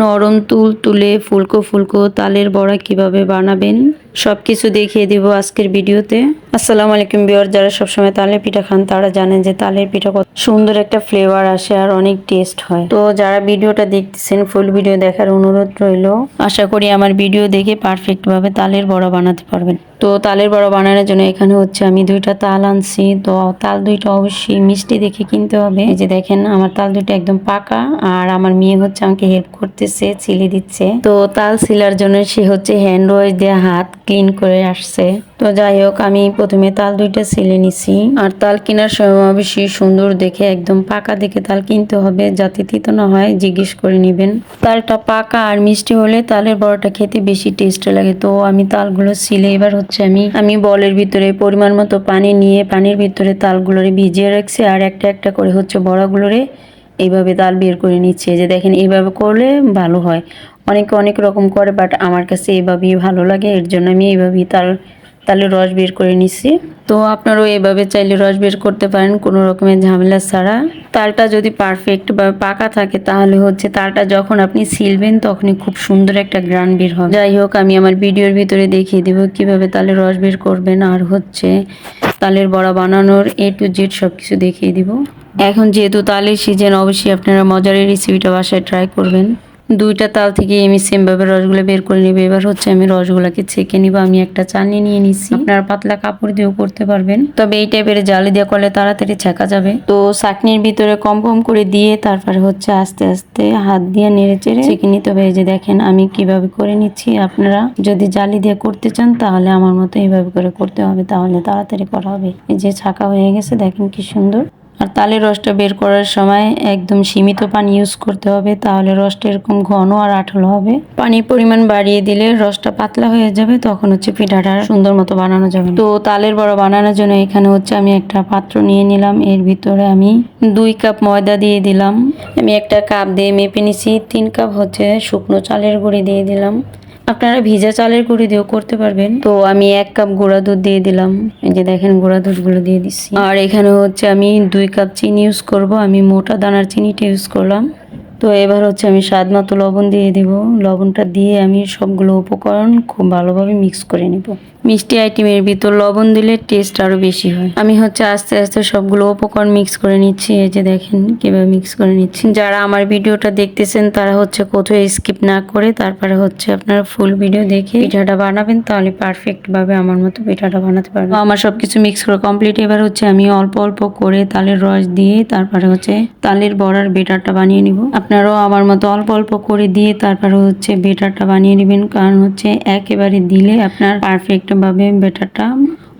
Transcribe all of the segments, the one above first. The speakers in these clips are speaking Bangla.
নরম তুলে ফুলকো ফুলকো তালের বড়া কিভাবে বানাবেন সবকিছু দেখিয়ে দিব আজকের ভিডিওতে। আসসালামু আলাইকুম ভিউয়ার, যারা সবসময় তালের পিঠা খান তারা জানেন যে তালের পিঠা কত সুন্দর একটা ফ্লেভার আসে আর অনেক টেস্ট হয়। তো যারা ভিডিওটা দেখতেছেন ফুল ভিডিও দেখার অনুরোধ রইল। আশা করি আমার ভিডিও দেখে পারফেক্ট ভাবে তালের বড়া বানাতে পারবেন। তো তালের বড়া বানানোর জন্য এখানে হচ্ছে আমি 2টা তাল আনছি। তো তাল 2টা অবশ্যই মিষ্টি দেখে কিনতে হবে। এই যে দেখেন আমার তাল 2টা একদম পাকা, আর আমার মেয়ে হচ্ছে আমাকে হেল্প করতেছে, ছিলে দিচ্ছে। তো তাল ছিলার জন্য সে হচ্ছে হ্যান্ড ওয়াশ দিয়ে হাত ক্লিন করে আসছে। তো যাই হোক, আমি প্রথমে তাল 2টা ছিলে নিছি। আর তাল কেনার সময় অবশ্যই সুন্দর দেখে একদম পাকা দেখে তাল কিনতে হবে, যাতে তিতো না হয় জিজ্ঞেস করে নেবেন। তালটা পাকা আর মিষ্টি হলে তালের বড়াটা খেতে বেশি টেস্ট লাগে। তো আমি তালগুলো ছিলে এবার হচ্ছে আমি বলের ভিতরে পরিমাণ মতো পানি নিয়ে পানির ভিতরে তালগুলোরে ভিজিয়ে রাখছি, আর একটা একটা করে হচ্ছে বড়াগুলোরে এইভাবে তাল বের করে নিচ্ছে। যে দেখেন এইভাবে করলে ভালো হয়। অনেকে অনেক রকম করে, বাট আমার কাছে এইভাবেই ভালো লাগে, এর জন্য আমি এইভাবেই তালের রস বের করে নিছি। তো আপনারাও এভাবে চাইলে রস বের করতে পারেন কোনো রকমের ঝামেলা ছাড়া। তালটা যদি পারফেক্ট বা পাকা থাকে তাহলে হচ্ছে তালটা যখন আপনি ছিলবেন তখনই খুব সুন্দর একটা গ্রান বের হবে। যাই হোক, আমি আমার ভিডিওর ভিতরে দেখিয়ে দিব কিভাবে তালের রস বের করবেন, আর হচ্ছে তালের বড়া বানানোর A to Z সবকিছু দেখিয়ে দিব। এখন যেহেতু তালের সিজন, অবশ্যই আপনারা মজার এই রেসিপিটা বাসায় ট্রাই করবেন। 2টা তাল থেকে আমি সেমভাবে রসগুলো বের করে নিব। এবার হচ্ছে আমি রসগুলোকে ছেঁকে নিব। আমি একটা চালনি নিয়ে নিছি, আপনারা পাতলা কাপড় দিয়েও করতে পারবেন, তবে এই টাইপের জালি দিয়ে করলে তাড়াতাড়ি ছেঁকা যাবে। তো চাকনির ভিতরে কম কম করে দিয়ে তারপরে হচ্ছে আস্তে আস্তে হাত দিয়ে নেড়ে চেড়ে ছেঁকে নিতে হবে। এই যে দেখেন আমি কিভাবে করে নিচ্ছি। আপনারা যদি জালি দিয়ে করতে চান তাহলে আমার মতো এইভাবে করে করতে হবে, তাহলে তাড়াতাড়ি করা হবে। এই যে ছাঁকা হয়ে গেছে, দেখেন কি সুন্দর। আর তালের রসটা বের করার সময় একদম সীমিত পানি ইউজ করতে হবে, তাহলে রসটা এরকম ঘন আর আঠালো হবে। পানির পরিমাণ বাড়িয়ে দিলে রসটা পাতলা হয়ে যাবে, তখন হচ্ছে পিঠাটা সুন্দর মতো বানানো যাবে। তো তালের বড়া বানানোর জন্য এখানে হচ্ছে আমি একটা পাত্র নিয়ে নিলাম। এর ভিতরে আমি 2 কাপ ময়দা দিয়ে দিলাম। আমি একটা কাপ দিয়ে মেপে নিছি। 3 কাপ হচ্ছে শুকনো চালের গুঁড়ি দিয়ে দিলাম। আপনারা ভিজা চালের গুঁড়ি দিয়েও করতে পারবেন। তো আমি 1 কাপ গুঁড়া দুধ দিয়ে দিলাম। এই যে দেখেন গুঁড়া দুধগুলো দিয়ে দিচ্ছি। আর এখানে হচ্ছে আমি 2 কাপ চিনি ইউজ করব। আমি মোটা দানার চিনিটা ইউজ করলাম। তো এবার হচ্ছে আমি স্বাদ মতো লবণ দিয়ে দিব। লবণটা দিয়ে আমি সবগুলো উপকরণ খুব ভালোভাবে মিক্স করে নিব। মিষ্টি আইটেমের ভিতর লবণ দিলে টেস্ট আরো বেশি হয়। আমি হচ্ছে আস্তে আস্তে সবগুলো উপকরণ মিক্স করে নিচ্ছি। এই যে দেখেন কিভাবে মিক্স করে নিচ্ছি। যারা আমার ভিডিওটা দেখতেছেন তারা হচ্ছে কোথাও স্কিপ না করে তারপরে হচ্ছে আপনারা ফুল ভিডিও দেখে পিঠাটা বানাবেন, তাহলে পারফেক্ট ভাবে আমার মতো পিঠাটা বানাতে পারবেন। আমার সবকিছু মিক্স করে কমপ্লিট। এবার হচ্ছে আমি অল্প অল্প করে তালের রস দিয়ে তারপরে হচ্ছে তালের বড়ার বেটারটা বানিয়ে নিব। আপনারাও আমার মতো অল্প অল্প করে দিয়ে তারপরে হচ্ছে বেটারটা বানিয়ে নেবেন, কারণ হচ্ছে একেবারে দিলে আপনার পারফেক্ট ভাবে বেটারটা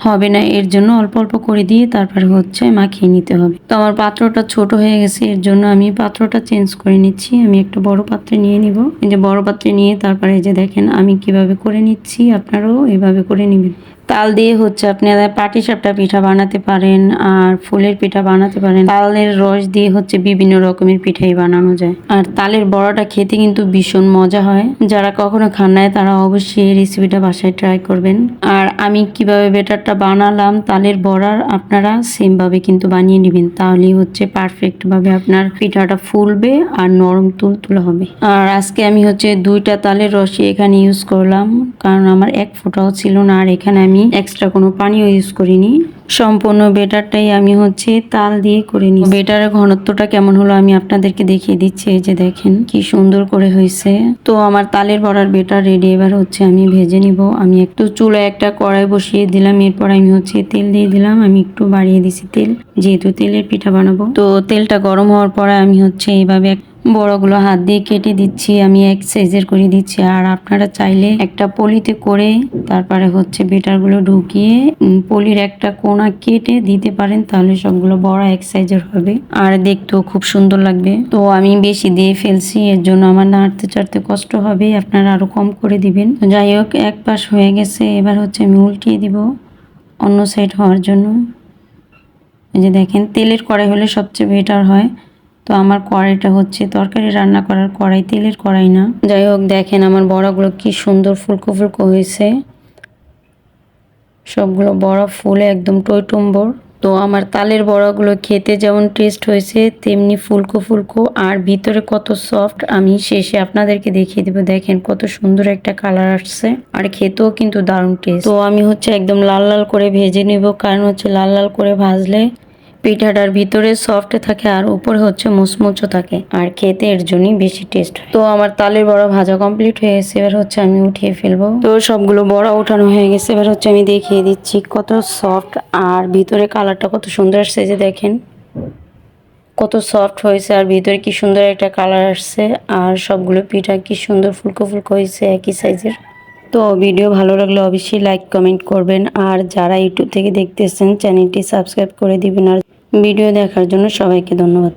হবে না, এর জন্য অল্প অল্প করে দিয়ে তারপরে হচ্ছে মাখিয়ে নিতে হবে। তো আমার পাত্রটা ছোট হয়ে গেছে, এর জন্য আমি পাত্রটা চেঞ্জ করে নিচ্ছি। আমি একটা বড় পাত্রে নিয়ে নিব। এই যে বড় পাত্রে নিয়ে তারপরে এই যে দেখেন আমি কিভাবে করে নিচ্ছি, আপনারাও এভাবে করে নেবেন। তাল দিয়ে হচ্ছে আপনারা পাটিসাপটা পিঠা বানাতে পারেন, আর ফুলের পিঠা বানাতে পারেন। তালের রস দিয়ে হচ্ছে বিভিন্ন রকমের পিঠাই বানানো যায়। আর তালের বড়াটা খেতে কিন্তু ভীষণ মজা হয়। যারা কখনো খান নাই তারা অবশ্যই এই রেসিপিটা বাসায় ট্রাই করবেন। আর আমি কিভাবে বেটারটা বানালাম তালের বড়ার, আপনারা সেম ভাবে কিন্তু বানিয়ে নেবেন, তাহলেই হচ্ছে পারফেক্ট ভাবে আপনার পিঠাটা ফুলবে আর নরম তুলতুলে হবে। আর আজকে আমি হচ্ছে 2টা তালের রসই এখানে ইউজ করলাম, কারণ আমার 1 ফোঁটাও ছিল না। আর এখানে আমি এক্সট্রা কোনো পানিও ইউজ করিনি। সম্পূর্ণ বেটারটাই আমি হচ্ছে তাল দিয়ে করে নিই। বেটারের ঘনত্বটা কেমন হলো আমি আপনাদেরকে দেখিয়ে দিচ্ছি। এই যে দেখেন কি সুন্দর করে হয়েছে। তো আমার তালের বড়ার বেটার রেডি। এবার হচ্ছে আমি ভেজে নিব। আমি একটু চুলায় একটা কড়াই বসিয়ে দিলাম। এরপর আমি হচ্ছে তেল দিয়ে দিলাম। আমি একটু বাড়িয়ে দিছি তেল, যেহেতু তেলের পিঠা বানাবো। তো তেলটা গরম হওয়ার পরে আমি হচ্ছে এইভাবে বড়গুলো হাত দিয়ে কেটে দিচ্ছি। আমি 1 সাইজের করে দিচ্ছি। আর আপনারা চাইলে একটা পলিতে করে তারপরে হচ্ছে বেটারগুলো ঢুকিয়ে পলির একটা কোণা কেটে দিতে পারেন, তাহলে সবগুলো বড় 1 সাইজের হবে আর দেখতেও খুব সুন্দর লাগবে। তো আমি বেশি দিয়ে ফেলছি, এর জন্য আমার নাড়তে চাড়তে কষ্ট হবে, আপনারা আরো কম করে দিবেন। যাই হোক, এক পাশ হয়ে গেছে। এবার হচ্ছে আমি উল্টিয়ে দিব অন্য সাইড হওয়ার জন্য। এই যে দেখেন তেলের কড়াই হলে সবচেয়ে বেটার হয়। তো আমার কড়াইটা হচ্ছে তরকারি রান্না করার কড়াই, তেলের কড়াই না। যাই হোক, দেখেন আমার বড়াগুলো কি সুন্দর ফুলকো ফুলকো হয়েছে। সবগুলো বড়া ফুলে একদম টইটুম্বর। তো আমার তালের বড়াগুলো খেতে যেমন টেস্ট হয়েছে তেমনি ফুলকো ফুলকো আর ভিতরে কত সফট আমি শেষে আপনাদেরকে দেখিয়ে দেবো। দেখেন কত সুন্দর একটা কালার আসছে আর খেতেও কিন্তু দারুণ টেস্ট। তো আমি হচ্ছে একদম লাল লাল করে ভেজে নিব, কারণ হচ্ছে লাল লাল করে ভাজলে পিঠাটার ভিতরে সফট থাকে আর উপরে হচ্ছে মুচমুচো থাকে আর খেতে এর জন্যই বেশি টেস্ট হয়। তো আমার তালের বড়া ভাজা কমপ্লিট হয়ে গেছে, এবার হচ্ছে আমি উঠিয়ে ফেলবো। তো সবগুলো বড়া ওঠানো হয়ে গেছে, এবার হচ্ছে আমি দেখিয়ে দিচ্ছি কত সফট আর ভিতরে কালারটা কত সুন্দর আসছে। যে দেখেন কত সফট হয়েছে আর ভিতরে কি সুন্দর একটা কালার আসছে আর সবগুলো পিঠা কি সুন্দর ফুলকো ফুলকো হয়েছে একই সাইজের। তো ভিডিও ভালো লাগলে অবশ্যই লাইক কমেন্ট করবেন আর যারা ইউটিউব থেকে দেখতেছেন চ্যানেলটি সাবস্ক্রাইব করে দিবেন। আর ভিডিও দেখার জন্য সবাইকে ধন্যবাদ।